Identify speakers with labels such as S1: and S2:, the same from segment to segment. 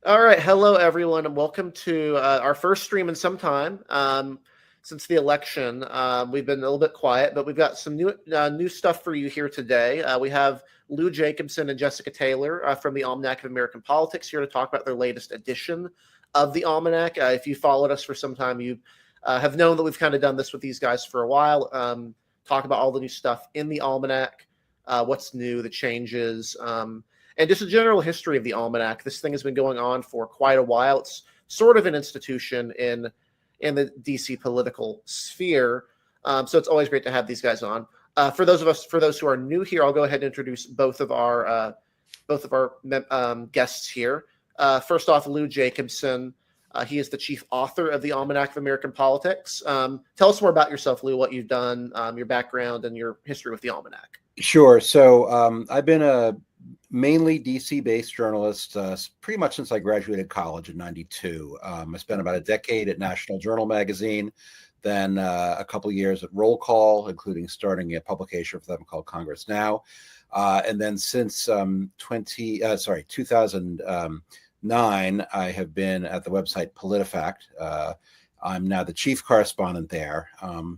S1: All right, hello everyone, and welcome to our first stream in some time since the election. We've been a little bit quiet, but we've got some new stuff for you here today. We have Lou Jacobson and Jessica Taylor from the Almanac of American Politics here to talk about their latest edition of the Almanac. If you followed us for some time, you have known that we've kind of done this with these guys for a while. Talk about all the new stuff in the Almanac, what's new, the changes. And just a general history of the Almanac. This thing has been going on for quite a while. It's sort of an institution in the DC political sphere. So it's always great to have these guys on. For those who are new here, I'll go ahead and introduce both of our guests here. First off, Lou Jacobson. He is the chief author of the Almanac of American Politics. Tell us more about yourself, Lou, what you've done, your background, and your history with the Almanac.
S2: Sure. So I've been a mainly DC-based journalist pretty much since I graduated college in '92. I spent about a decade at National Journal magazine, then a couple of years at Roll Call, including starting a publication for them called Congress Now. And then since 2009, I have been at the website PolitiFact. I'm now the chief correspondent there,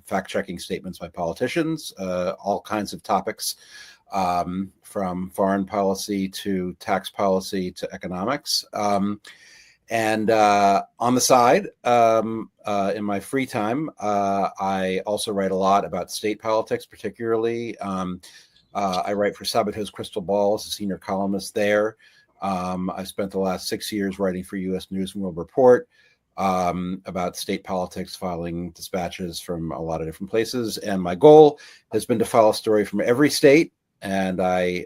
S2: fact-checking statements by politicians, all kinds of topics, from foreign policy to tax policy to economics. And on the side, in my free time, I also write a lot about state politics, particularly. I write for Sabatos Crystal Ball as a senior columnist there. I've spent the last 6 years writing for U.S. News and World Report about state politics, filing dispatches from a lot of different places. And my goal has been to follow a story from every state. And I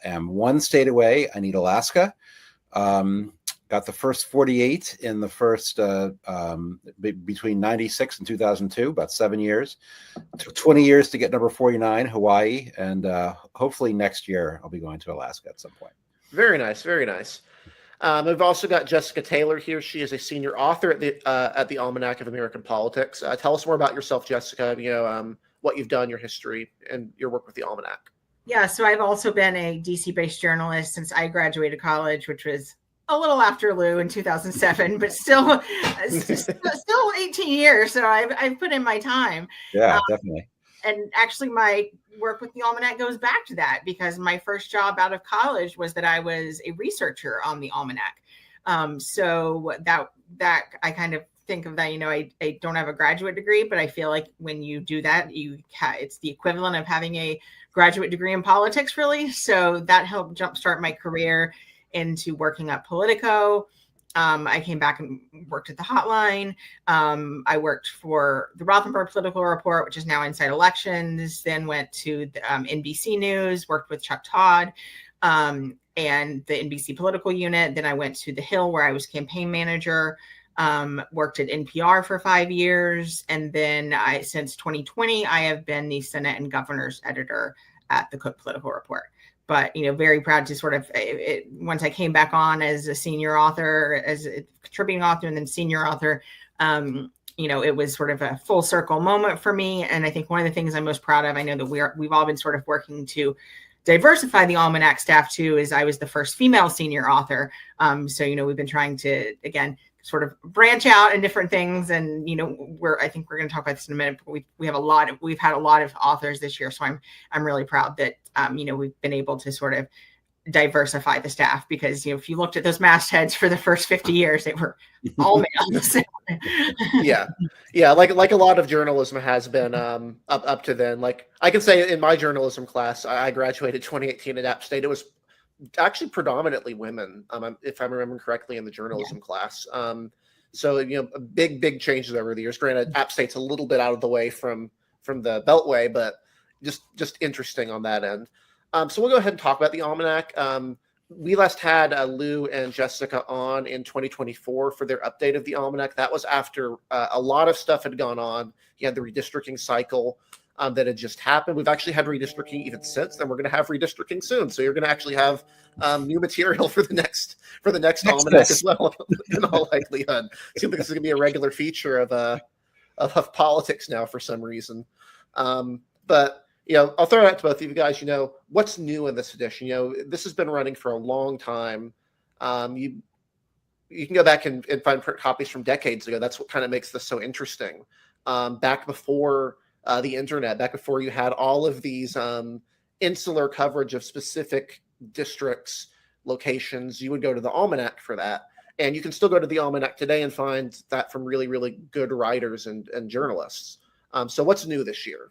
S2: am one state away. I need Alaska. Got the first 48 in the first between 96 and 2002, about 7 years. It took 20 years to get number 49, Hawaii. And hopefully next year I'll be going to Alaska at some point.
S1: Very nice, very nice. We've also got Jessica Taylor here. She is a senior author at the Almanac of American Politics. Tell us more about yourself, Jessica. What you've done, your history, and your work with the Almanac.
S3: Yeah, so I've also been a DC-based journalist since I graduated college, which was a little after Lou in 2007, but still 18 years. So I've put in my time.
S2: Yeah, definitely.
S3: And actually, my work with the Almanac goes back to that because my first job out of college was that I was a researcher on the Almanac. So that I kind of think of that, I don't have a graduate degree, but I feel like when you do that, it's the equivalent of having a graduate degree in politics, really. So that helped jumpstart my career into working at Politico. I came back and worked at the Hotline. I worked for the Rothenberg Political Report, which is now Inside Elections, then went to the, NBC News, worked with Chuck Todd and the NBC Political Unit. Then I went to The Hill, where I was campaign manager, worked at NPR for 5 years. And then since 2020, I have been the Senate and Governor's editor at the Cook Political Report. But, very proud to sort of, once I came back on as a senior author, as a contributing author, and then senior author, it was sort of a full circle moment for me. And I think one of the things I'm most proud of, I know that we've all been sort of working to diversify the Almanac staff too, is I was the first female senior author. So, we've been trying to, again, sort of branch out in different things. And, I think we're going to talk about this in a minute, but we've had a lot of authors this year. So I'm really proud that, we've been able to sort of diversify the staff because, if you looked at those mastheads for the first 50 years, they were all males.
S1: Yeah. Like a lot of journalism has been up to then. Like I can say in my journalism class, I graduated 2018 at App State. It was actually predominantly women, if I'm remembering correctly, in the journalism class. So big changes over the years. Granted, App State's a little bit out of the way from the Beltway, but just interesting on that end. So we'll go ahead and talk about the Almanac. We last had Lou and Jessica on in 2024 for their update of the Almanac. That was after a lot of stuff had gone on. You had the redistricting cycle that had just happened. We've actually had redistricting even since. Then we're going to have redistricting soon. So you're going to actually have new material for the next Almanac as well, in all likelihood. It seems like this is going to be a regular feature of politics now for some reason. But I'll throw it out to both of you guys. What's new in this edition? This has been running for a long time. you can go back and find print copies from decades ago. That's what kind of makes this so interesting. Back before the internet, back before you had all of these insular coverage of specific districts, locations, you would go to the Almanac for that. And you can still go to the Almanac today and find that from really, really good writers and journalists. So what's new this year?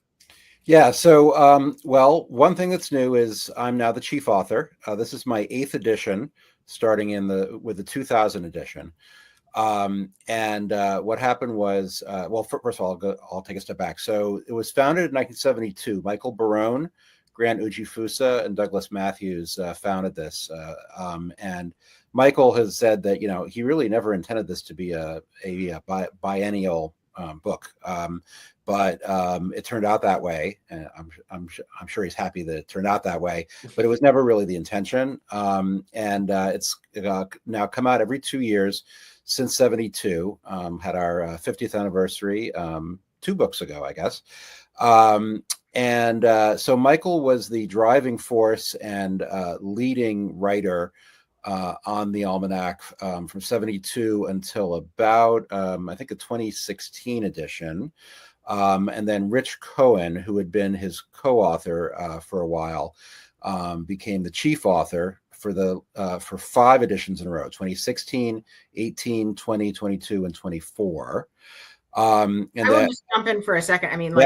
S2: Yeah, so, well, one thing that's new is I'm now the chief author. This is my 8th edition, starting with the 2000 edition. And what happened was, well, first of all, I'll take a step back. So it was founded in 1972. Michael Barone, Grant Ujifusa, and Douglas Matthews founded this. And Michael has said that, he really never intended this to be a biennial book. But it turned out that way. And I'm sure he's happy that it turned out that way, but it was never really the intention. And it's now come out every 2 years since 72, had our 50th anniversary 2 books ago, I guess. So Michael was the driving force and leading writer on the Almanac from 72 until about, I think, the 2016 edition. And then Rich Cohen, who had been his co-author for a while, became the chief author for 5 editions in a row: 2016, 18, 20, 22, and 24.
S3: I will just jump in for a second. I mean,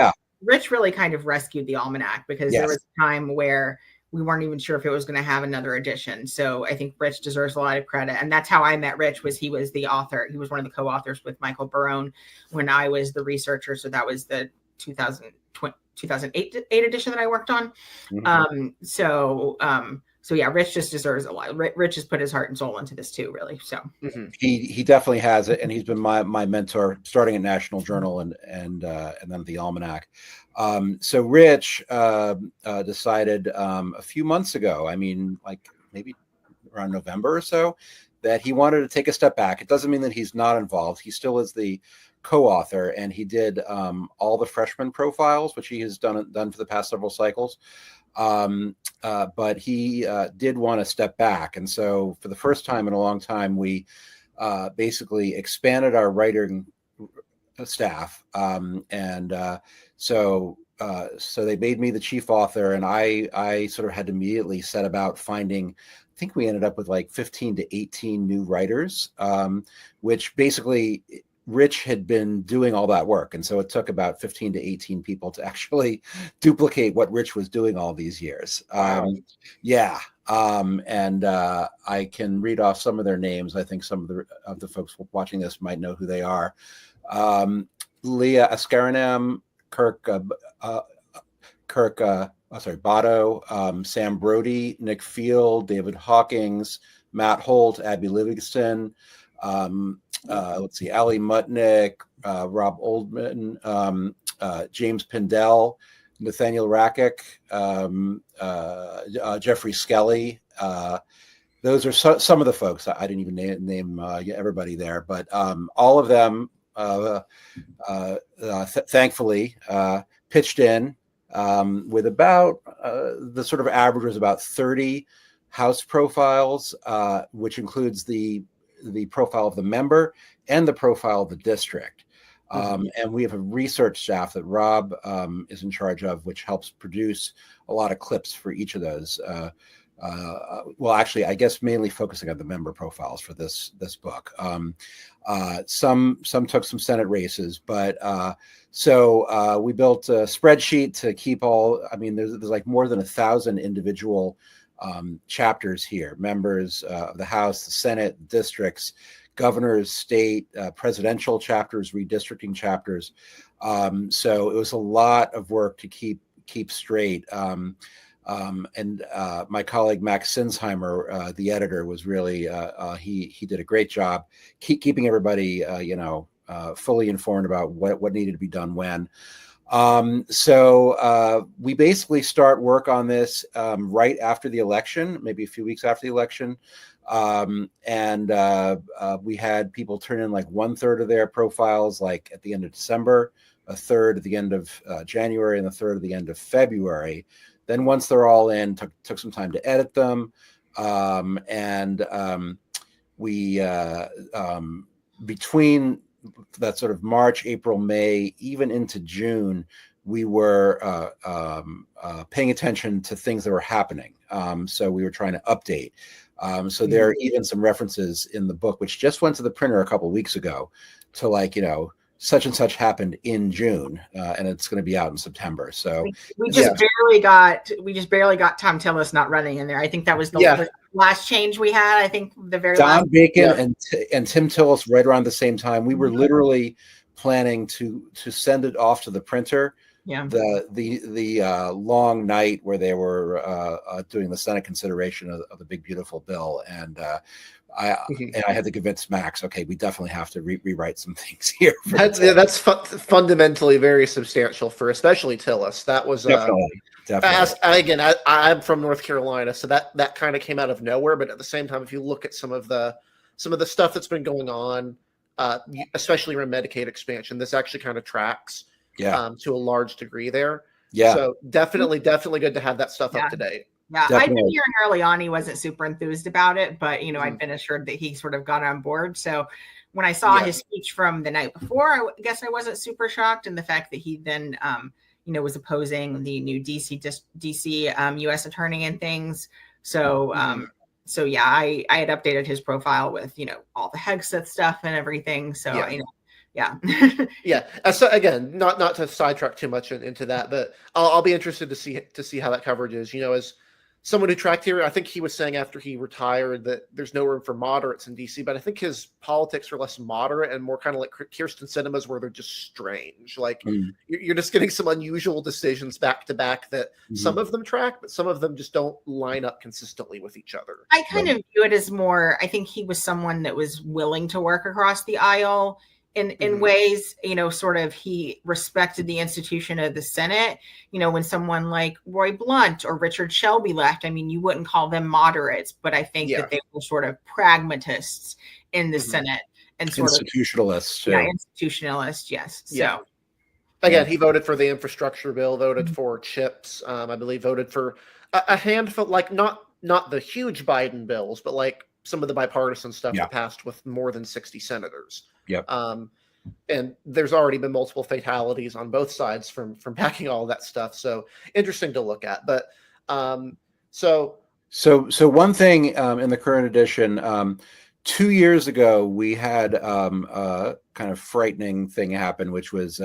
S3: Rich really kind of rescued the Almanac, because there was a time where we weren't even sure if it was going to have another edition. So I think Rich deserves a lot of credit. And that's how I met Rich, was he was the author. He was one of the co-authors with Michael Barone when I was the researcher. So that was the 2008 edition that I worked on. So yeah, Rich just deserves a lot. Rich has put his heart and soul into this too, really. So
S2: he definitely has it, and he's been my mentor, starting at National Journal and then the Almanac. So Rich decided a few months ago, I mean, like maybe around November or so, that he wanted to take a step back. It doesn't mean that he's not involved. He still is the co-author, and he did all the freshman profiles, which he has done for the past several cycles. But he did want to step back. And so for the first time in a long time, we basically expanded our writing staff. So they made me the chief author, and I sort of had to immediately set about finding, I think we ended up with like 15 to 18 new writers, which basically Rich had been doing all that work. And so it took about 15 to 18 people to actually duplicate what Rich was doing all these years. I can read off some of their names. I think some of the folks watching this might know who they are. Leah Askaranam, Kirk Botto, Sam Brody, Nick Field, David Hawkins, Matt Holt, Abby Livingston, let's see, Ali Mutnick, Rob Oldman, James Pindell, Nathaniel Rakic, Jeffrey Skelly. Those are some of the folks. I didn't even name everybody there, but all of them, thankfully, pitched in with about the sort of average was about 30 house profiles, which includes the profile of the member and the profile of the district. And we have a research staff that Rob is in charge of, which helps produce a lot of clips for each of those. Well, actually, I guess mainly focusing on the member profiles for this book. Some took some Senate races, but so we built a spreadsheet to keep all. I mean, there's like more than 1,000 individual chapters here: members of the House, the Senate, districts, governors, state, presidential chapters, redistricting chapters. So it was a lot of work to keep straight. And my colleague Max Sinsheimer, the editor, was really he did a great job keeping everybody fully informed about what needed to be done when. So we basically start work on this right after the election, maybe a few weeks after the election. And we had people turn in like 1/3 of their profiles like at the end of December, 1/3 at the end of January, and 1/3 at the end of February. Then once they're all in, took some time to edit them. we between that sort of March, April, May, even into June, we were paying attention to things that were happening. So we were trying to update. So there are even some references in the book, which just went to the printer a couple of weeks ago, to like, such and such happened in June, and it's going to be out in September. So
S3: we just barely got Tom Tillis not running in there. I think that was the last change we had. I think the very
S2: Don
S3: last
S2: Bacon and Tim Tillis right around the same time. We were literally planning to send it off to the printer.
S3: Yeah.
S2: The long night where they were doing the Senate consideration of the big beautiful bill, and I had to convince Max, okay, we definitely have to rewrite some things here.
S1: That's fundamentally very substantial for especially Tillis. That was
S2: definitely.
S1: Again, I'm from North Carolina, so that kind of came out of nowhere. But at the same time, if you look at some of the stuff that's been going on, especially around Medicaid expansion, this actually kind of tracks to a large degree there. Yeah. So definitely good to have that stuff up to date.
S3: Yeah, I've been hearing early on he wasn't super enthused about it, but I've been assured that he sort of got on board. So when I saw his speech from the night before, I guess I wasn't super shocked. And the fact that he then, was opposing the new DC U.S. attorney and things. So, I had updated his profile with all the Hegseth stuff and everything. So
S1: So again, not to sidetrack too much into that, but I'll be interested to see how that coverage is. As someone who tracked here, I think he was saying after he retired that there's no room for moderates in DC, but I think his politics are less moderate and more kind of like Kirsten Sinema's, where they're just strange. Like you're just getting some unusual decisions back to back that some of them track, but some of them just don't line up consistently with each other.
S3: I kind of view it as more, I think he was someone that was willing to work across the aisle in ways, sort of he respected the institution of the Senate. When someone like Roy Blunt or Richard Shelby left, I mean, you wouldn't call them moderates, but I think that they were sort of pragmatists in the Senate and sort
S2: institutionalists.
S3: of institutionalists. Yes.
S1: Yeah. So again, he voted for the infrastructure bill, voted for CHIPS. I believe voted for a handful, like not the huge Biden bills, but like some of the bipartisan stuff that passed with more than 60 senators.
S2: Yep.
S1: And there's already been multiple fatalities on both sides from backing all of that stuff. So interesting to look at. But so
S2: one thing in the current edition, 2 years ago, we had a kind of frightening thing happen, which was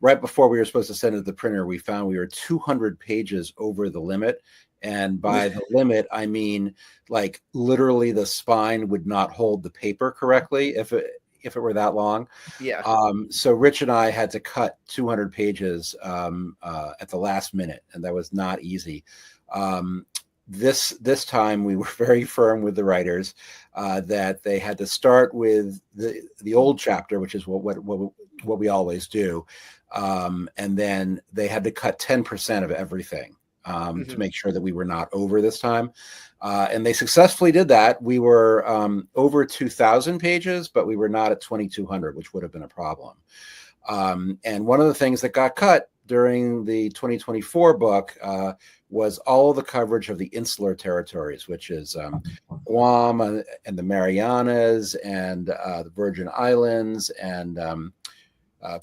S2: right before we were supposed to send it to the printer, we found we were 200 pages over the limit. And by the limit, I mean, like literally the spine would not hold the paper correctly if it were that long.
S1: Yeah.
S2: So Rich and I had to cut 200 pages at the last minute, and that was not easy. This time we were very firm with the writers that they had to start with the old chapter, which is what we always do, and then they had to cut 10% of everything. To make sure that we were not over this time. And they successfully did that. We were over 2,000 pages, but we were not at 2,200, which would have been a problem. And one of the things that got cut during the 2024 book was all of the coverage of the insular territories, which is Guam and the Marianas and the Virgin Islands and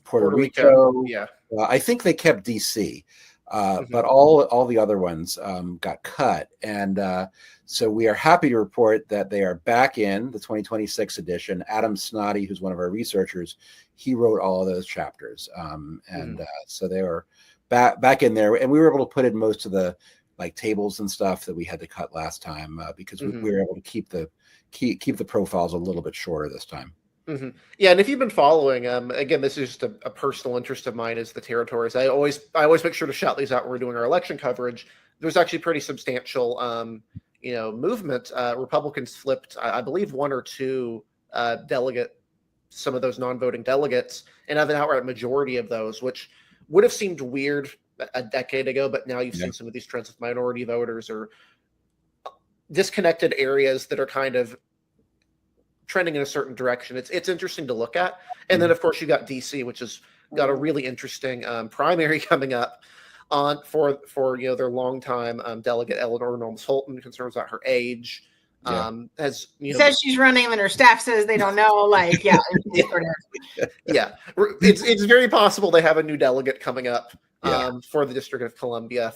S2: Puerto Rico.
S1: Yeah.
S2: I think they kept DC. But all the other ones got cut. And so we are happy to report that they are back in the 2026 edition. Adam Snoddy, who's one of our researchers, he wrote all of those chapters. So they were back in there. And we were able to put in most of the like tables and stuff that we had to cut last time because we were able to keep the profiles a little bit shorter this time.
S1: Yeah, and if you've been following, again, this is just a personal interest of mine, is the territories. I always make sure to shout these out when we're doing our election coverage. There's actually pretty substantial, movement. Republicans flipped, I believe, one or two some of those non-voting delegates, and have an outright majority of those, which would have seemed weird a decade ago, but now you've seen some of these trends with minority voters or disconnected areas that are kind of trending in a certain direction. It's interesting to look at. And then of course you got DC, which has got a really interesting primary coming up on for their longtime delegate Eleanor Holmes Holton, concerns about her age. Has
S3: says she's running, and then her staff says they don't know. Like, yeah,
S1: yeah. It's very possible they have a new delegate coming up for the District of Columbia.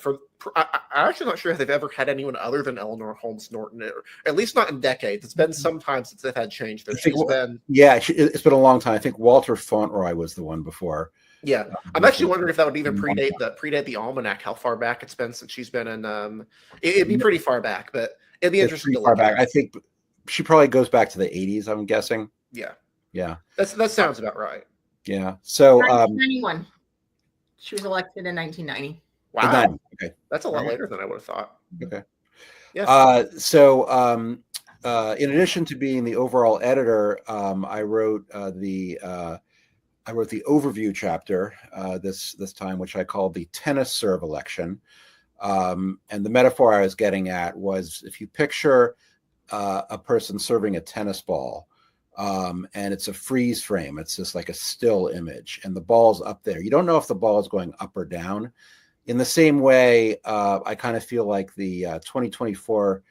S1: I'm actually not sure if they've ever had anyone other than Eleanor Holmes Norton, or at least not in decades. It's been some time since they've had change there.
S2: It's been a long time. I think Walter Fauntleroy was the one before.
S1: Yeah, I'm actually wondering if that would even predate the Almanac. How far back it's been since she's been in. It'd be pretty far back, but it'd be interesting to look at.
S2: I think she probably goes back to the 80s. I'm guessing.
S1: Yeah.
S2: Yeah.
S1: That sounds about right.
S2: Yeah. So
S3: 1991. She was elected in 1990.
S1: Wow.
S2: Okay.
S1: That's a lot later than I would have thought.
S2: Okay.
S1: Yeah.
S2: In addition to being the overall editor, I wrote the overview chapter this time, which I called the tennis serve election. And the metaphor I was getting at was, if you picture a person serving a tennis ball, and it's a freeze frame, it's just like a still image, and the ball's up there. You don't know if the ball is going up or down. In the same way, I kind of feel like the 2024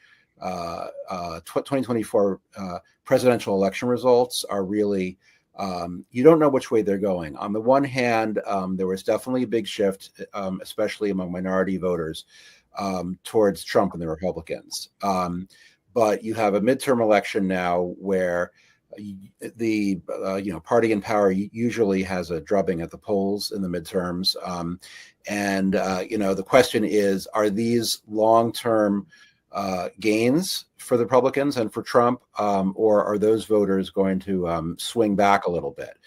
S2: presidential election results are really, you don't know which way they're going. On the one hand, there was definitely a big shift, especially among minority voters, towards Trump and the Republicans. But you have a midterm election now where the party in power usually has a drubbing at the polls in the midterms. The question is, are these long-term gains for the Republicans and for Trump, or are those voters going to swing back a little bit?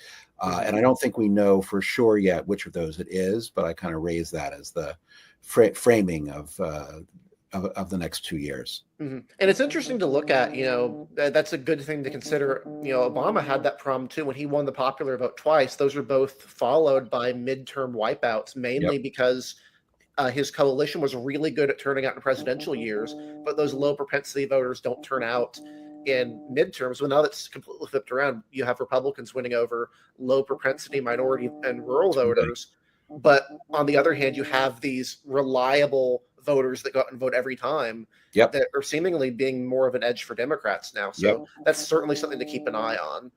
S2: And I don't think we know for sure yet which of those it is, but I kind of raise that as the framing of the next 2 years.
S1: Mm-hmm. And it's interesting to look at, that's a good thing to consider. Obama had that problem too when he won the popular vote twice. Those are both followed by midterm wipeouts, mainly because his coalition was really good at turning out in presidential years, but those low propensity voters don't turn out in midterms. Well, now that's completely flipped around. You have Republicans winning over low propensity minority and rural voters. But on the other hand, you have these reliable voters that go out and vote every time that are seemingly being more of an edge for Democrats now. So that's certainly something to keep an eye on.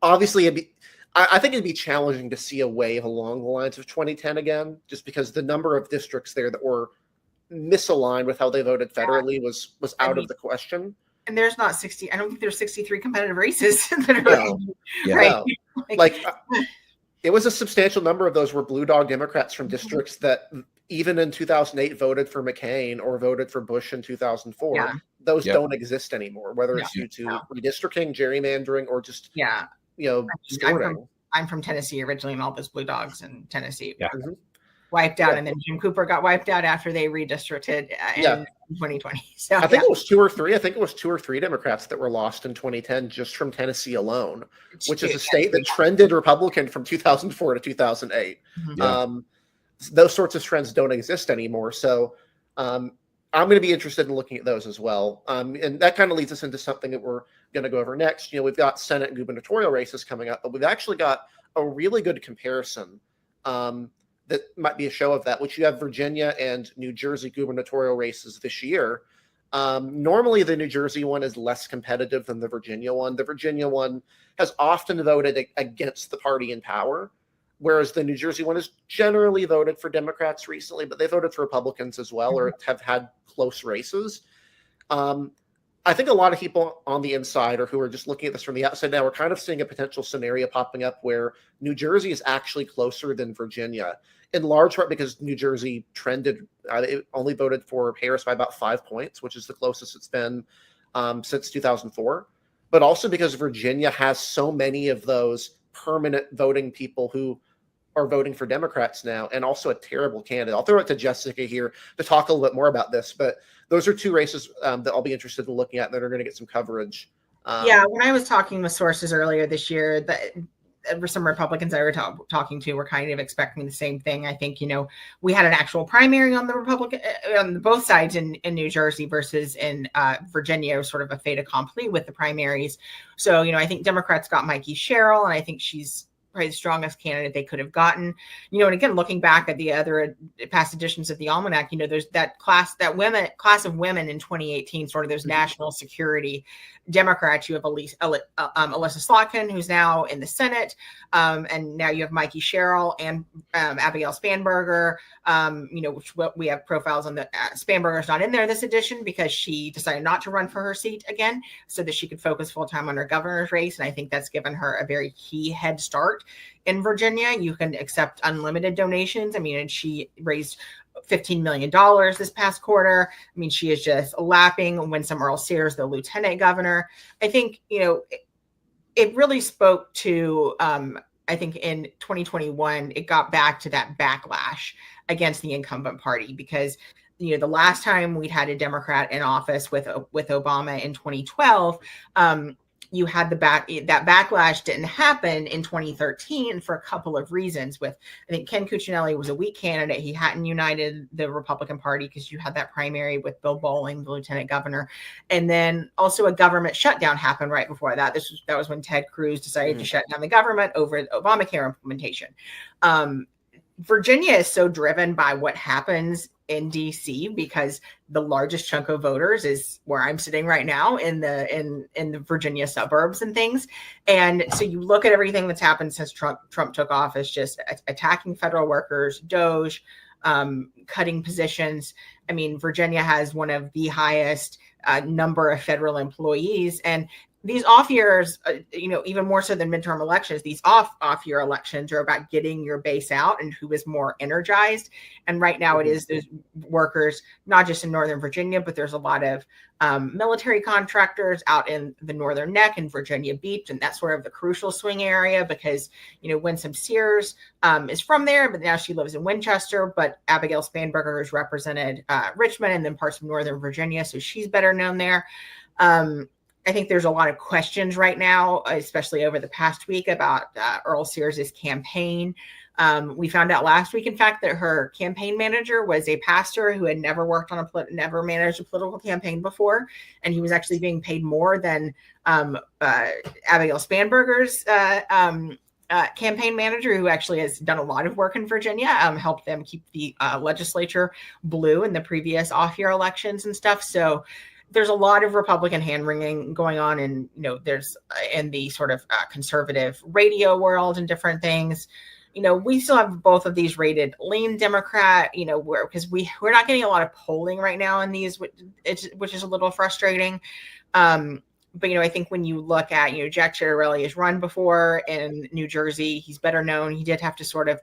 S1: Obviously, I think it'd be challenging to see a wave along the lines of 2010 again, just because the number of districts there that were misaligned with how they voted federally was out of the question.
S3: And there's not 60. I don't think there's 63 competitive races that are
S1: right. It was a substantial number of those were blue dog Democrats from districts that even in 2008 voted for McCain or voted for Bush in 2004. Yeah. Those don't exist anymore, whether it's due to redistricting, gerrymandering, or just distorting.
S3: I'm from Tennessee originally, and all those blue dogs in Tennessee wiped out, and then Jim Cooper got wiped out after they redistricted in 2020. So
S1: I think it was 2 or 3. I think it was 2 or 3 Democrats that were lost in 2010 just from Tennessee alone, which is a state that trended Republican from 2004 to 2008. Those sorts of trends don't exist anymore. So I'm going to be interested in looking at those as well. And that kind of leads us into something that we're going to go over next. We've got Senate and gubernatorial races coming up, but we've actually got a really good comparison that might be a show of that, which you have Virginia and New Jersey gubernatorial races this year. Normally, the New Jersey one is less competitive than the Virginia one. The Virginia one has often voted against the party in power, whereas the New Jersey one has generally voted for Democrats recently, but they voted for Republicans as well, or have had close races. I think a lot of people on the inside, or who are just looking at this from the outside now, are kind of seeing a potential scenario popping up where New Jersey is actually closer than Virginia, in large part because New Jersey trended, it only voted for Harris by about 5 points, which is the closest it's been since 2004, but also because Virginia has so many of those permanent voting people who are voting for Democrats now, and also a terrible candidate. I'll throw it to Jessica here to talk a little bit more about this, but those are 2 races that I'll be interested in looking at that are going to get some coverage.
S3: When I was talking with sources earlier this year, that some Republicans I were talking to were kind of expecting the same thing. I think, we had an actual primary on the Republican on both sides in New Jersey versus in Virginia, sort of a fait accompli with the primaries. So, I think Democrats got Mikey Sherrill, and I think she's probably the strongest candidate they could have gotten. And again, looking back at the other past editions of the Almanac, there's that class of women in 2018, sort of those national security Democrats. You have Alyssa Slotkin, who's now in the Senate, and now you have Mikey Sherrill and Abigail Spanberger. Which we have profiles on the Spanberger's not in there this edition because she decided not to run for her seat again, so that she could focus full time on her governor's race. And I think that's given her a very key head start in Virginia. You can accept unlimited donations. And she raised $15 million this past quarter. She is just lapping Winsome Earl-Sears, the lieutenant governor. I think, it really spoke to, I think in 2021, it got back to that backlash against the incumbent party because, the last time we'd had a Democrat in office with Obama in 2012, you had that backlash didn't happen in 2013 for a couple of reasons. I think Ken Cuccinelli was a weak candidate. He hadn't united the Republican Party because you had that primary with Bill Bolling, the lieutenant governor. And then also a government shutdown happened right before that. That was when Ted Cruz decided to shut down the government over Obamacare implementation. Virginia is so driven by what happens in DC because the largest chunk of voters is where I'm sitting right now in the Virginia suburbs and things. And so you look at everything that's happened since Trump took office, just attacking federal workers, DOJ, cutting positions. Virginia has one of the highest number of federal employees, and these off years, even more so than midterm elections, these off year elections are about getting your base out and who is more energized. And right now it is those workers, not just in Northern Virginia, but there's a lot of military contractors out in the Northern Neck and Virginia Beach. And that's sort of the crucial swing area because, Winsome Sears is from there, but now she lives in Winchester. But Abigail Spanberger has represented Richmond and then parts of Northern Virginia. So she's better known there. I think there's a lot of questions right now, especially over the past week, about Earl-Sears' campaign. We found out last week, in fact, that her campaign manager was a pastor who had never never managed a political campaign before, and he was actually being paid more than Abigail Spanberger's campaign manager, who actually has done a lot of work in Virginia, helped them keep the legislature blue in the previous off-year elections and stuff. So there's a lot of Republican hand-wringing going on, and there's in the sort of conservative radio world and different things. We still have both of these rated lean Democrat, because we're not getting a lot of polling right now in these, which is a little frustrating. But I think when you look at Jack Ciattarelli has run before in New Jersey, he's better known. He did have to sort of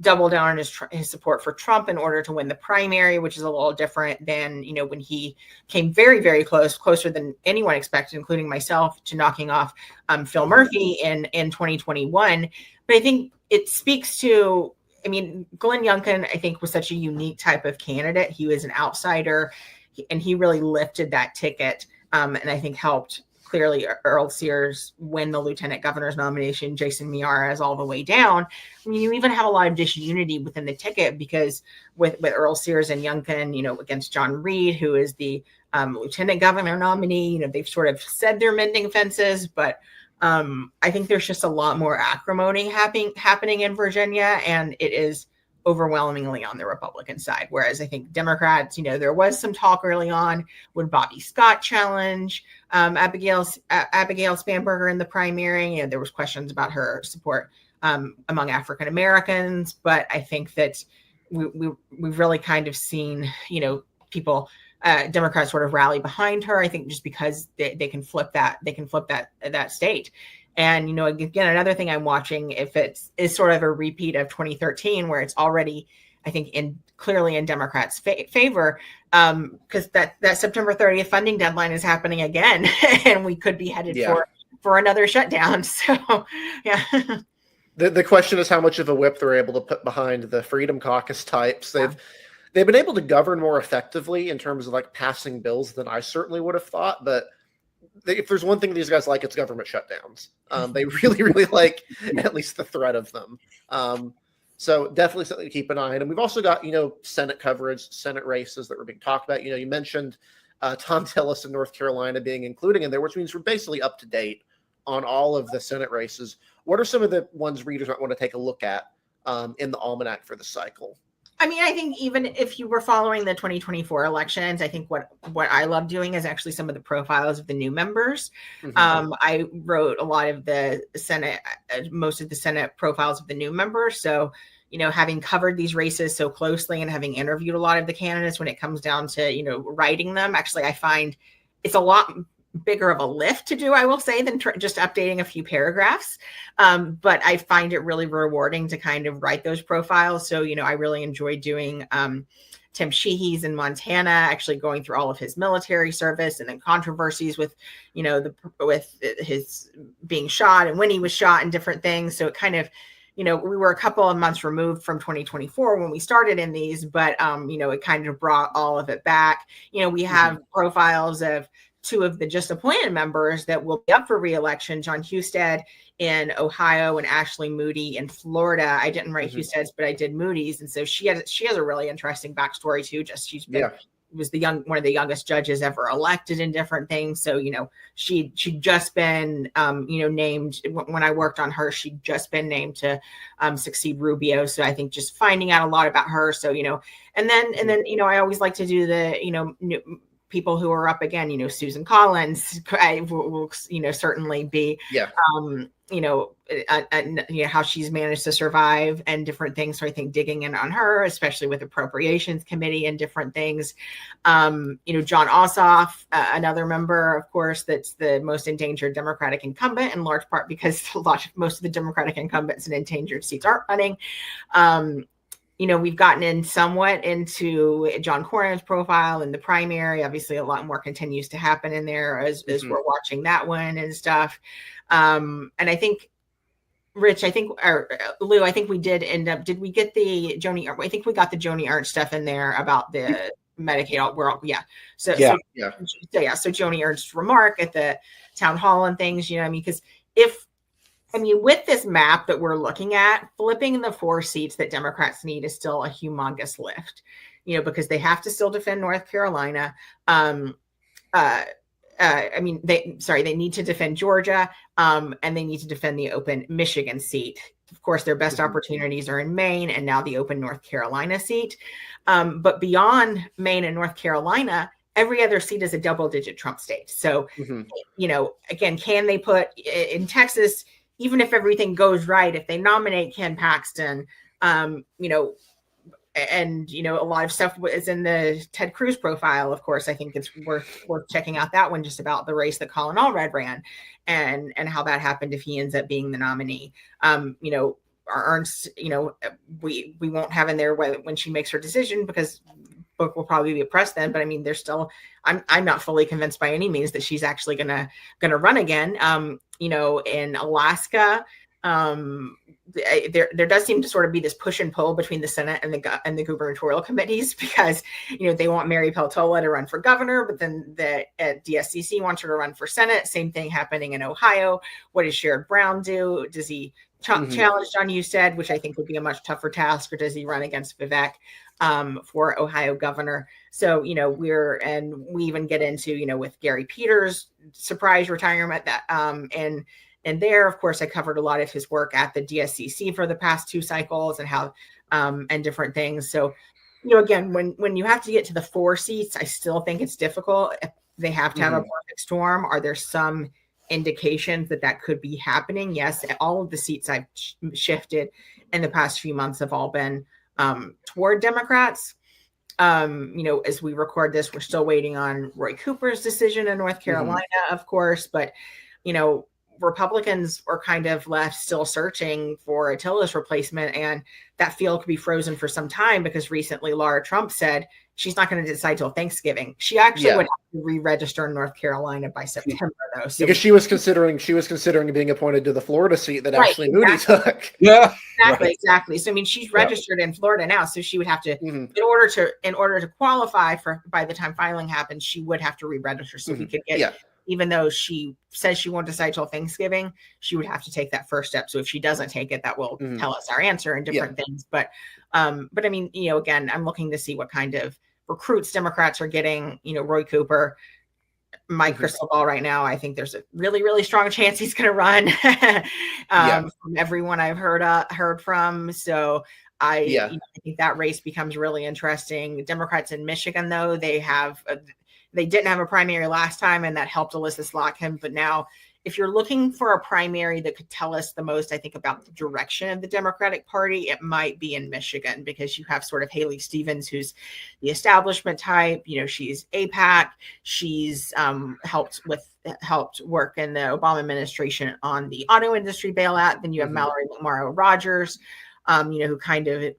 S3: double down on his support for Trump in order to win the primary, which is a little different than, when he came very, very closer than anyone expected, including myself, to knocking off Phil Murphy in 2021. But I think it speaks to, Glenn Youngkin, I think, was such a unique type of candidate. He was an outsider, and he really lifted that ticket, and I think helped clearly Earl-Sears win the lieutenant governor's nomination, Jason Miyares all the way down. You even have a lot of disunity within the ticket because with Earl-Sears and Youngkin, against John Reed, who is the lieutenant governor nominee, they've sort of said they're mending fences, but I think there's just a lot more acrimony happening in Virginia, and it is overwhelmingly on the Republican side. Whereas I think Democrats, there was some talk early on, would Bobby Scott challenge Abigail Spanberger in the primary? There was questions about her support among African Americans, but I think that we've really kind of seen, people, Democrats sort of rally behind her. I think just because they can flip that state. And, again, another thing I'm watching, if is sort of a repeat of 2013, where it's already, I think, clearly in Democrats' favor, because that September 30th funding deadline is happening again, and we could be headed for another shutdown. So, yeah.
S1: The question is how much of a whip they're able to put behind the Freedom Caucus types. They've been able to govern more effectively in terms of passing bills than I certainly would have thought, but if there's one thing these guys like, it's government shutdowns. They really, really like at least the threat of them. So definitely something to keep an eye on. And we've also got, Senate coverage, Senate races that were being talked about. You mentioned Tom Tillis in North Carolina being included in there, which means we're basically up to date on all of the Senate races. What are some of the ones readers might want to take a look at in the Almanac for the cycle?
S3: I mean, I think even if you were following the 2024 elections, I think what I love doing is actually some of the profiles of the new members. I wrote a lot of the Senate, most of the Senate profiles of the new members. So, having covered these races so closely and having interviewed a lot of the candidates, when it comes down to, writing them, actually, I find it's a lot bigger of a lift to do, I will say, than just updating a few paragraphs. But I find it really rewarding to kind of write those profiles. So, I really enjoy doing Tim Sheehy's in Montana, actually going through all of his military service and then controversies with, with his being shot and when he was shot and different things. So it kind of, we were a couple of months removed from 2024 when we started in these, but, it kind of brought all of it back. We have profiles of two of the just appointed members that will be up for re-election, John Husted in Ohio and Ashley Moody in Florida. I didn't write Husted's, but I did Moody's. And so she has a really interesting backstory too. Just she's been was one of the youngest judges ever elected in different things. So, she'd just been, named when I worked on her, she'd just been named to succeed Rubio. So I think just finding out a lot about her. So, and then, I always like to do the, people who are up again, Susan Collins will certainly be, how she's managed to survive and different things. So I think digging in on her, especially with Appropriations Committee and different things. John Ossoff, another member, of course, that's the most endangered Democratic incumbent, in large part because most of the Democratic incumbents in endangered seats aren't running. We've gotten in somewhat into John Cornyn's profile in the primary. Obviously, a lot more continues to happen in there as we're watching that one and stuff. And I think, Rich, or Lou, I think we did end up, did we get the Joni? I think we got the Joni Ernst stuff in there about the Medicaid world. Yeah. So Joni Ernst's remark at the town hall and things, because with this map that we're looking at, flipping the 4 seats that Democrats need is still a humongous lift, because they have to still defend North Carolina. They need to defend Georgia, and they need to defend the open Michigan seat. Of course, their best opportunities are in Maine and now the open North Carolina seat. But beyond Maine and North Carolina, every other seat is a double-digit Trump state. So, again, can they put in Texas, even if everything goes right, if they nominate Ken Paxton, a lot of stuff is in the Ted Cruz profile. Of course, I think it's worth checking out that one, just about the race that Colin Allred ran and how that happened if he ends up being the nominee. Ernst, we won't have in there when she makes her decision, because book will probably be pressed then. But there's still, I'm not fully convinced by any means that she's actually gonna run again. In Alaska, there does seem to sort of be this push and pull between the Senate and the gubernatorial committees, because they want Mary Peltola to run for governor, but then the DSCC wants her to run for Senate. Same thing happening in Ohio. What does Sherrod Brown do? Does he challenge John Husted, which I think would be a much tougher task, or does he run against Vivek for Ohio governor? So, we even get into, with Gary Peters' surprise retirement that, and there, of course, I covered a lot of his work at the DSCC for the past 2 cycles and how, and different things. So, again, when you have to get to the 4 seats, I still think it's difficult. They have to have a perfect storm. Are there some indications that could be happening? Yes, all of the seats I've shifted in the past few months have all been toward Democrats. As we record this, we're still waiting on Roy Cooper's decision in North Carolina, of course, but Republicans are kind of left still searching for a Tillis replacement, and that field could be frozen for some time, because recently Laura Trump said she's not going to decide till Thanksgiving. She actually would have to re-register in North Carolina by September, though. So
S1: because she was considering being appointed to the Florida seat that Ashley Moody took.
S2: Yeah,
S3: exactly. So she's registered in Florida now, so she would have to, in order to qualify for, by the time filing happens, she would have to re-register. So we could get. Even though she says she won't decide till Thanksgiving, she would have to take that first step. So if she doesn't take it, that will tell us our answer and different things. But again, I'm looking to see what kind of recruits Democrats are getting. Roy Cooper, my crystal ball right now, I think there's a really, really strong chance he's going to run. From everyone I've heard from. So I think that race becomes really interesting. Democrats in Michigan, though, they didn't have a primary last time, and that helped Alyssa Slotkin. But now, if you're looking for a primary that could tell us the most, I think, about the direction of the Democratic Party, it might be in Michigan, because you have sort of Haley Stevens, who's the establishment type. She's APAC. She's helped work in the Obama administration on the auto industry bailout. Then you have Mallory McMorrow Rogers, who kind of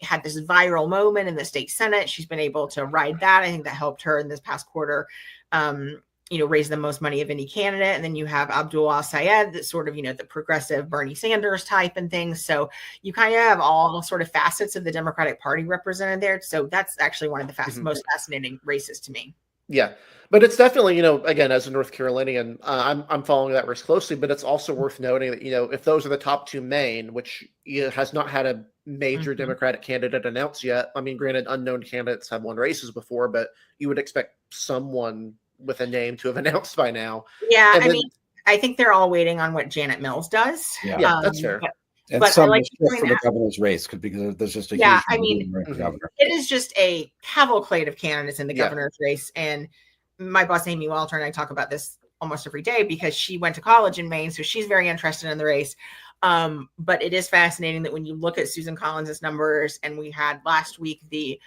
S3: had this viral moment in the state Senate. She's been able to ride that. I think that helped her in this past quarter, raise the most money of any candidate. And then you have Abdul Al-Sayed, that's sort of, the progressive Bernie Sanders type and things. So you kind of have all sort of facets of the Democratic Party represented there. So that's actually one of the most fascinating races to me.
S1: Yeah, but it's definitely, again, as a North Carolinian, I'm following that race closely, but it's also worth noting that, if those are the top two Maine, which has not had a major Democratic candidate announced yet. I mean, granted, unknown candidates have won races before, but you would expect someone with a name to have announced by now.
S3: Yeah, I think they're all waiting on what Janet Mills does.
S1: Yeah, that's fair.
S2: And some for the governor's race because there's just a huge governor.
S3: It is just a cavalcade of candidates in the governor's race. And my boss, Amy Walter, and I talk about this almost every day because she went to college in Maine, so she's very interested in the race. But it is fascinating that when you look at Susan Collins's numbers, and we had last week the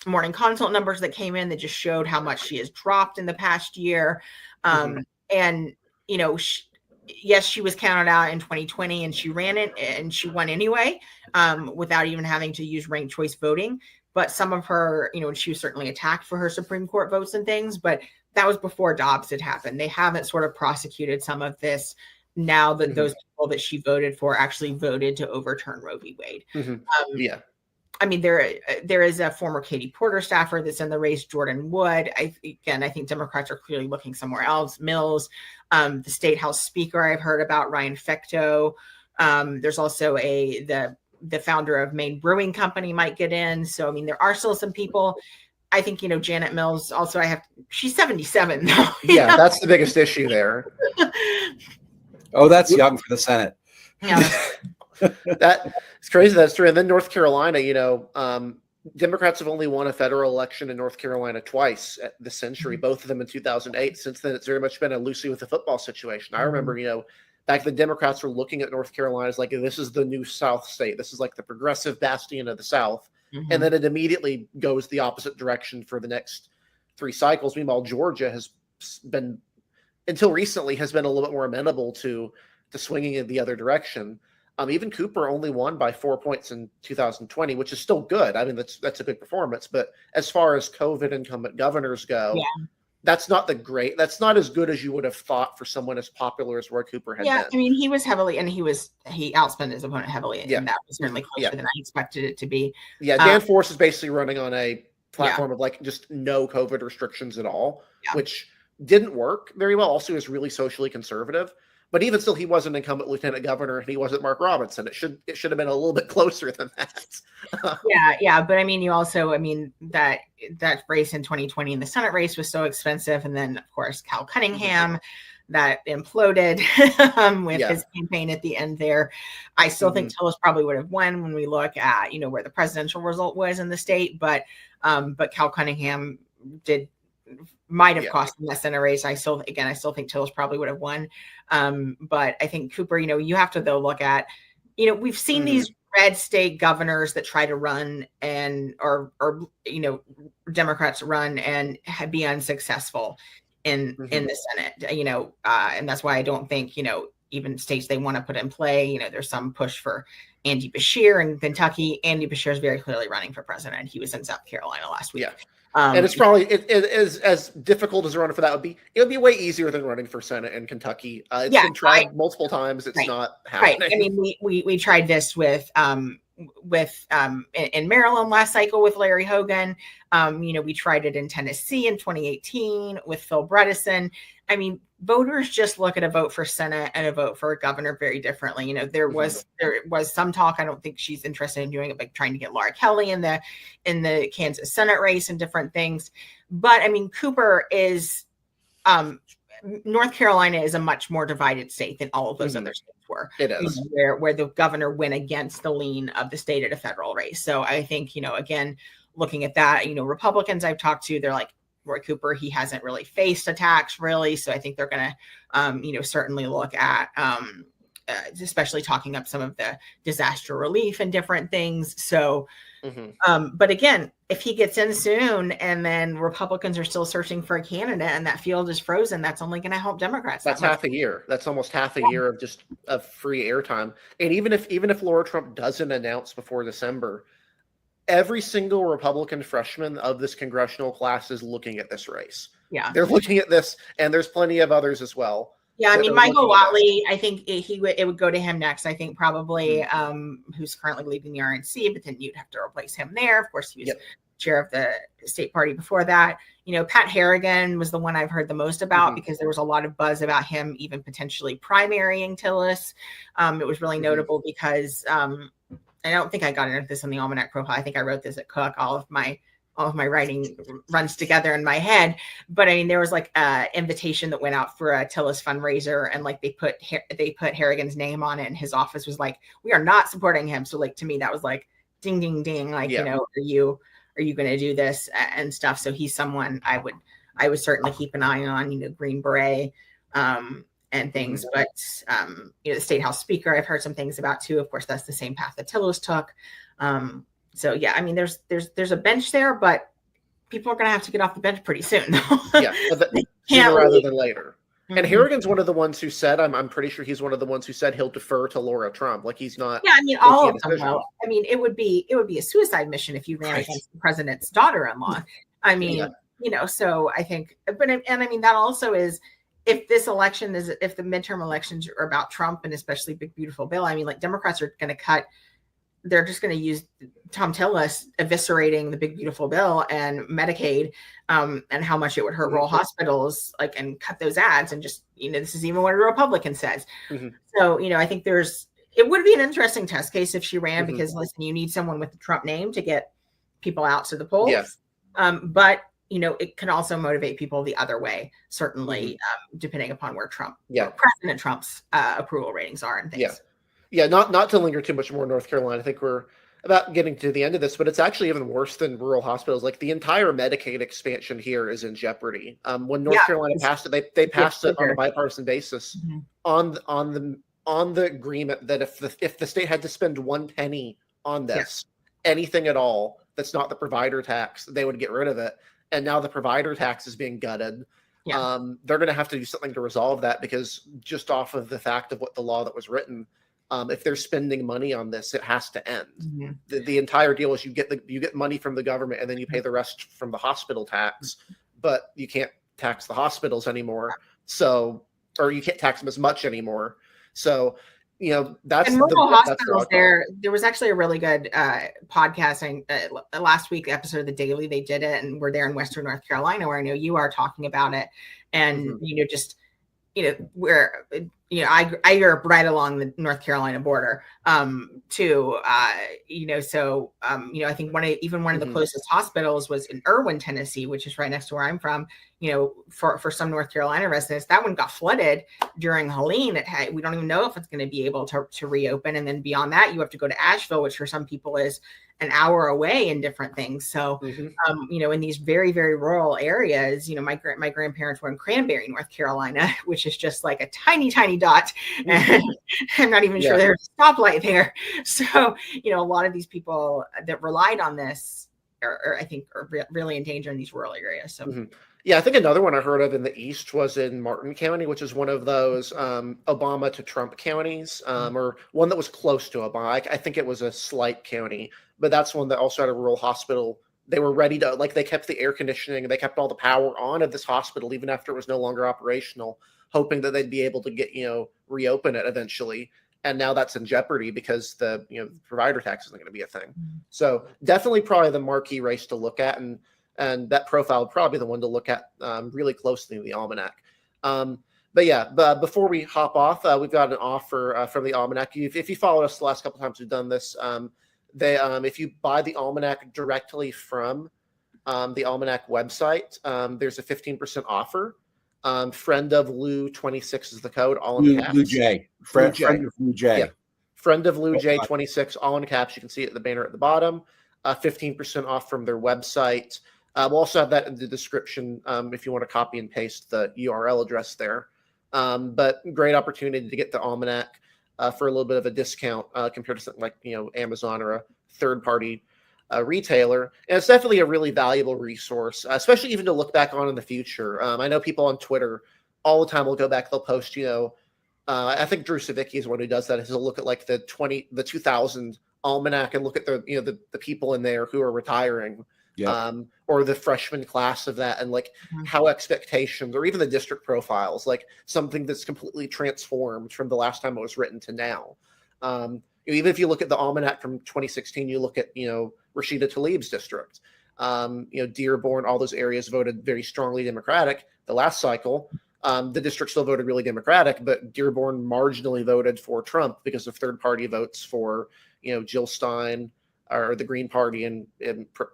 S3: morning consult numbers that came in that just showed how much she has dropped in the past year. And, yes, she was counted out in 2020 and she ran it and she won anyway, without even having to use ranked choice voting. But some of her, she was certainly attacked for her Supreme Court votes and things, but that was before Dobbs had happened. They haven't sort of prosecuted some of this now that those people that she voted for actually voted to overturn Roe v. Wade. There is a former Katie Porter staffer that's in the race, Jordan Wood. I think Democrats are clearly looking somewhere else. Mills, the state house speaker I've heard about, Ryan Fecteau. There's also the founder of Maine Brewing Company might get in. So, there are still some people. I think, Janet Mills also, she's 77 though.
S1: Yeah, that's the biggest issue there.
S2: Oh, that's young for the Senate.
S3: Yeah.
S1: It's crazy. That's true. And then North Carolina, Democrats have only won a federal election in North Carolina twice this century, both of them in 2008. Since then, it's very much been a Lucy with the football situation. I remember, back the Democrats were looking at North Carolina as like, this is the new South state. This is like the progressive bastion of the South. And then it immediately goes the opposite direction for the next three cycles. Meanwhile, Georgia has been, until recently, has been a little bit more amenable to swinging in the other direction. Even Cooper only won by 4 points in 2020, which is still good. That's a good performance. But as far as COVID incumbent governors go, that's not that's not as good as you would have thought for someone as popular as Roy Cooper had been.
S3: He was heavily, and he outspent his opponent heavily, and that was certainly closer than I expected it to be.
S1: Yeah, Dan Force is basically running on a platform of like just no COVID restrictions at all, which didn't work very well. Also, is really socially conservative. But even still, he wasn't incumbent lieutenant governor, and he wasn't Mark Robinson. It should have been a little bit closer than that.
S3: Yeah. But you also, that race in 2020 in the Senate race was so expensive, and then of course Cal Cunningham that imploded with his campaign at the end there. I still think Tillis probably would have won when we look at where the presidential result was in the state, but Cal Cunningham might have cost him that Senate race. I still think Tillis probably would have won. But I think Cooper, you have to though look at, we've seen these red state governors that try to run or Democrats run and be unsuccessful in the Senate, and that's why I don't think, even states they want to put in play, there's some push for Andy Beshear in Kentucky. Andy Beshear is very clearly running for president. He was in South Carolina last week.
S1: And it's probably it is as difficult as a runner for that would be. It would be way easier than running for Senate in Kentucky. It's been tried multiple times. It's not happening.
S3: Right. We tried this with in Maryland last cycle with Larry Hogan. We tried it in Tennessee in 2018 with Phil Bredesen. Voters just look at a vote for Senate and a vote for a governor very differently. There was some talk. I don't think she's interested in doing it, like trying to get Laura Kelly in the Kansas Senate race and different things. But Cooper is North Carolina is a much more divided state than all of those other states were.
S1: It is.
S3: Where the governor went against the lean of the state at a federal race. So I think, again, looking at that, Republicans I've talked to, they're like, Roy Cooper, he hasn't really faced attacks really. So I think they're going to, certainly look at, especially talking up some of the disaster relief and different things. So, but again, if he gets in soon and then Republicans are still searching for a candidate and that field is frozen, that's only going to help Democrats.
S1: That's half a year. That's almost half a year of just of free airtime. And even if Laura Trump doesn't announce before December, every single Republican freshman of this congressional class is looking at this race.
S3: Yeah,
S1: they're looking at this, and there's plenty of others as well.
S3: Yeah, I mean, Michael Whatley, I think it would go to him next. I think probably who's currently leading the RNC, but then you'd have to replace him there. Of course, he was chair of the state party before that. Pat Harrigan was the one I've heard the most about because there was a lot of buzz about him even potentially primarying Tillis. It was really notable because I don't think I got into this on the Almanac profile. I think I wrote this at Cook. All of my writing runs together in my head, but I mean, there was like a invitation that went out for a Tillis fundraiser, and like they put Harrigan's name on it, and his office was like, "We are not supporting him." So like to me, that was like, ding, ding, ding. Like are you going to do this and stuff? So he's someone I would certainly keep an eye on. Green Beret and things, but the State House Speaker, I've heard some things about too. Of course, that's the same path that Tillis took. So yeah, I mean, there's a bench there, but people are going to have to get off the bench pretty soon.
S1: Sooner rather than later. And Harrigan's one of the ones who said, I'm pretty sure he's one of the ones who said he'll defer to Laura Trump. Like he's not.
S3: Yeah, I mean, all of them. Will. I mean, it would be a suicide mission if you ran against the president's daughter-in-law. I mean, so I think, and I mean, that also is. If the midterm elections are about Trump and especially Big Beautiful Bill, I mean, like Democrats are going to cut. They're just going to use Tom Tillis eviscerating the Big Beautiful Bill and Medicaid and how much it would hurt rural hospitals, and cut those ads. And just, this is even what a Republican says. So, I think it would be an interesting test case if she ran because listen, you need someone with the Trump name to get people out to the polls. Yeah. But, it can also motivate people the other way, certainly, depending upon where President Trump's approval ratings are and things.
S1: Yeah, not to linger too much more in North Carolina. I think we're about getting to the end of this, but it's actually even worse than rural hospitals. Like the entire Medicaid expansion here is in jeopardy. When North Carolina passed it, they passed it on a bipartisan basis on the agreement that if the state had to spend one penny on this, anything at all that's not the provider tax, they would get rid of it. And now the provider tax is being gutted. They're going to have to do something to resolve that because just off of the fact of what the law that was written. If they're spending money on this, it has to end. The entire deal is you get money from the government and then you pay the rest from the hospital tax, but you can't tax the hospitals anymore. Or you can't tax them as much anymore. So, that's
S3: and rural hospitals. There was actually a really good podcast. Last week episode of The Daily, they did it, and we're there in Western North Carolina, where I know you are talking about it, and where. I grew up right along the North Carolina border, so I think one of the closest hospitals was in Irwin, Tennessee, which is right next to where I'm from. For some North Carolina residents, that one got flooded during Helene. We don't even know if it's going to be able to reopen. And then beyond that, you have to go to Asheville, which for some people is an hour away and different things. So, in these very, very rural areas, my grandparents were in Cranberry, North Carolina, which is just like a tiny, tiny dot. And I'm not even sure there's a stoplight there. So, a lot of these people that relied on this I think are really in danger in these rural areas. So,
S1: I think another one I heard of in the East was in Martin County, which is one of those Obama to Trump counties, or one that was close to Obama. I think it was a slight county, but that's one that also had a rural hospital. They were ready to, they kept the air conditioning, they kept all the power on at this hospital, even after it was no longer operational, hoping that they'd be able to get, reopen it eventually. And now that's in jeopardy because the, provider tax isn't going to be a thing. So definitely probably the marquee race to look at. And that profile would probably be the one to look at really closely in the Almanac. But before we hop off, we've got an offer from the Almanac. If you followed us the last couple times we've done this, if you buy the Almanac directly from the Almanac website, there's a 15% offer. Friend of Lou 26 is the code, all in caps.
S2: Lou J. Friend of Lou J.
S1: Yeah. Friend of Lou J 26, all in caps. You can see it at the banner at the bottom. 15% off from their website. We'll also have that in the description if you want to copy and paste the URL address there. But great opportunity to get the Almanac for a little bit of a discount compared to something like Amazon or a third-party retailer. And it's definitely a really valuable resource, especially even to look back on in the future. I know people on Twitter all the time will go back, they'll post, I think Drew Savicki is one who does that. He'll look at like the 2000 Almanac and look at the people in there who are retiring, or the freshman class of that, and like how expectations, or even the district profiles, like something that's completely transformed from the last time it was written to now. Even if you look at the Almanac from 2016, you look at Rashida Tlaib's district, Dearborn, all those areas voted very strongly Democratic. The last cycle, the district still voted really Democratic, but Dearborn marginally voted for Trump because of third-party votes for, Jill Stein or the Green Party and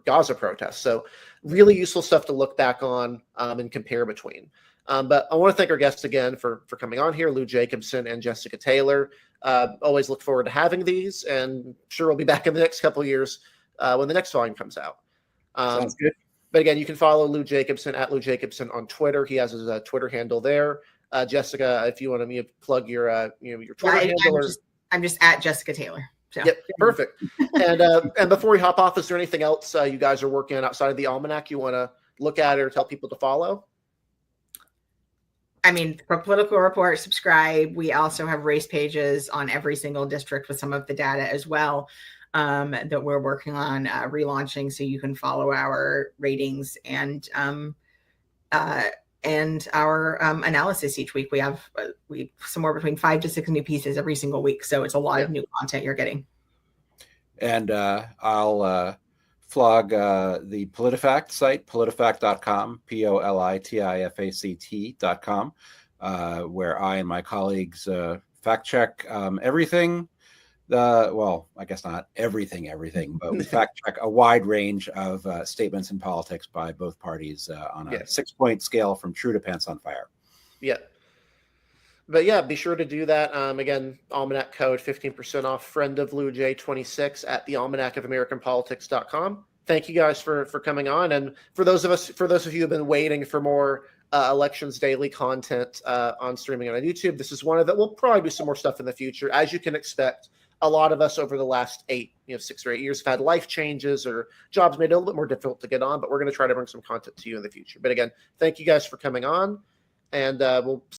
S1: Gaza protests. So really useful stuff to look back on and compare between. But I want to thank our guests again for coming on here, Lou Jacobson and Jessica Taylor. Always look forward to having these, and sure we'll be back in the next couple of years when the next volume comes out.
S2: Sounds good.
S1: But again, you can follow Lou Jacobson at Lou Jacobson on Twitter. He has his Twitter handle there. Jessica, if you want to plug your Twitter handle.
S3: I'm just at Jessica Taylor. So.
S1: Yep, perfect. And before we hop off, is there anything else you guys are working on outside of the Almanac you want to look at or tell people to follow?
S3: I mean, for Political Report, subscribe. We also have race pages on every single district with some of the data as well that we're working on relaunching, so you can follow our ratings and our analysis each week. We have somewhere between 5 to 6 new pieces every single week, so it's a lot of new content you're getting.
S2: And I'll plug the PolitiFact site, politifact.com, PolitiFact.com, where I and my colleagues fact check everything. Well, I guess not everything, but we fact check a wide range of statements in politics by both parties on a 6-point scale from true to pants on fire.
S1: Yeah. But yeah, be sure to do that. Again, Almanac code 15% off. Friend of Lou J26 at the almanacofamericanpolitics.com. Thank you guys for coming on, and for those of you who've been waiting for more elections daily content on streaming on YouTube, this is one of that. We'll probably do some more stuff in the future, as you can expect. A lot of us over the last 6 or 8 years have had life changes or jobs made it a little bit more difficult to get on, but we're going to try to bring some content to you in the future. But again, thank you guys for coming on, and we'll